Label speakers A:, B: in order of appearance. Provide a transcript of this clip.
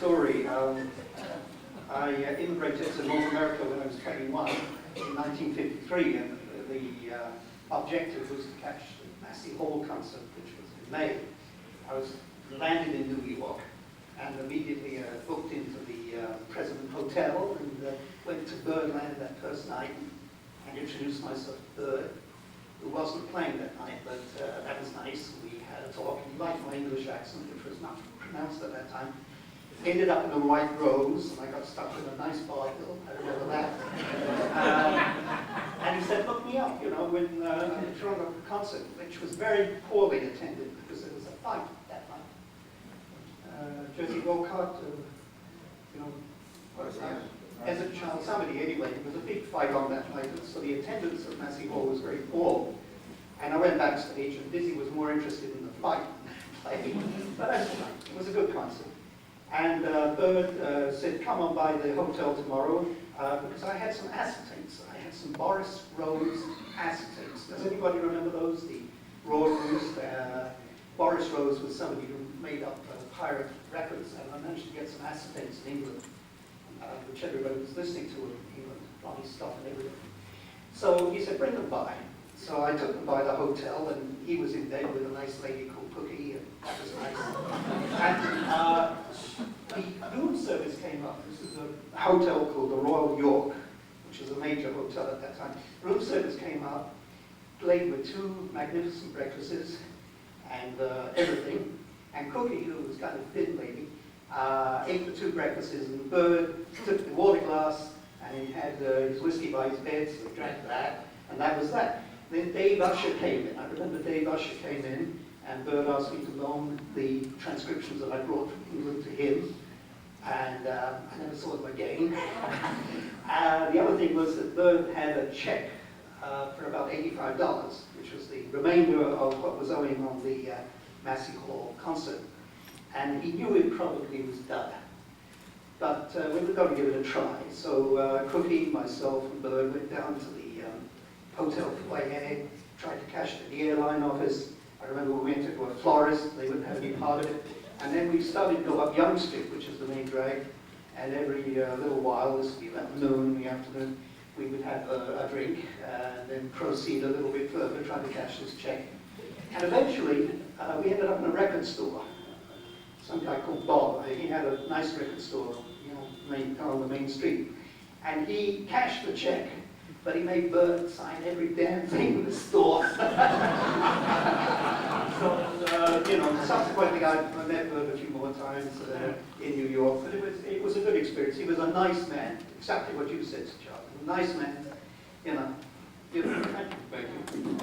A: story. I immigrated to North America when I was 21 in 1953, and the objective was to catch the Massey Hall concert, which was in May. I was landed in New York and immediately booked into the President Hotel and went to Birdland that first night and introduced myself to Bird, who wasn't playing that night, but that was nice. We had a talk, and he liked my English accent, which was not pronounced at that time. Ended up in a White Rose, and I got stuck in a nice bar hill, I remember that. And he said, look me up, you know, when in front of a concert, which was very poorly attended because there was a fight that night. Jersey Go-Kart, you know, as a child, somebody anyway, there was a big fight on that night, so the attendance at Massey Hall was very poor. And I went backstage, and Dizzy was more interested in the fight than playing, but that's fine. It was a good concert. And Bird said, come on by the hotel tomorrow, because I had some acetates. I had some Boris Rose acetates. Does anybody remember those? The Raw Roost. Boris Rose was somebody who made up pirate records, and I managed to get some acetates in England, which everybody was listening to in England, funny stuff and everything. So he said, bring them by. So I took them by the hotel, and he was in bed with a nice lady called Cookie, and that was nice. And the room service came up. This is a hotel called the Royal York, which is a major hotel at that time. Room service came up, played with two magnificent breakfasts and everything. And Cookie, who was kind of thin lady, ate the two breakfasts, and Bird took the water glass, and he had his whiskey by his bed, so he drank that, and that was that. Then Dave Usher came in. I remember Dave Usher came in, and Bird asked me to loan the transcriptions that I brought from England to him, and I never saw them again. The other thing was that Bird had a check for about $85, which was the remainder of what was owing on the Massey Hall concert, and he knew it probably was done. But we were going to give it a try. So Cookie, myself, and Bird went down to the hotel foyer, tried to cash it at the airline office. I remember we went to a florist, they wouldn't have any part of it. And then we started to go up Young Street, which is the main drag, and every little while, this would be about noon in the afternoon, we would have a drink and then proceed a little bit further, trying to cash this check. And eventually, we ended up in a record store. Some guy called Bob, he had a nice record store, you know, on the main street. And he cashed the check, but he made Bird sign every damn thing in the store. So, you know, subsequently I met Bird a few more times in New York, but it was a good experience. He was a nice man, exactly what you said, Charles. A nice man, you know. Thank you.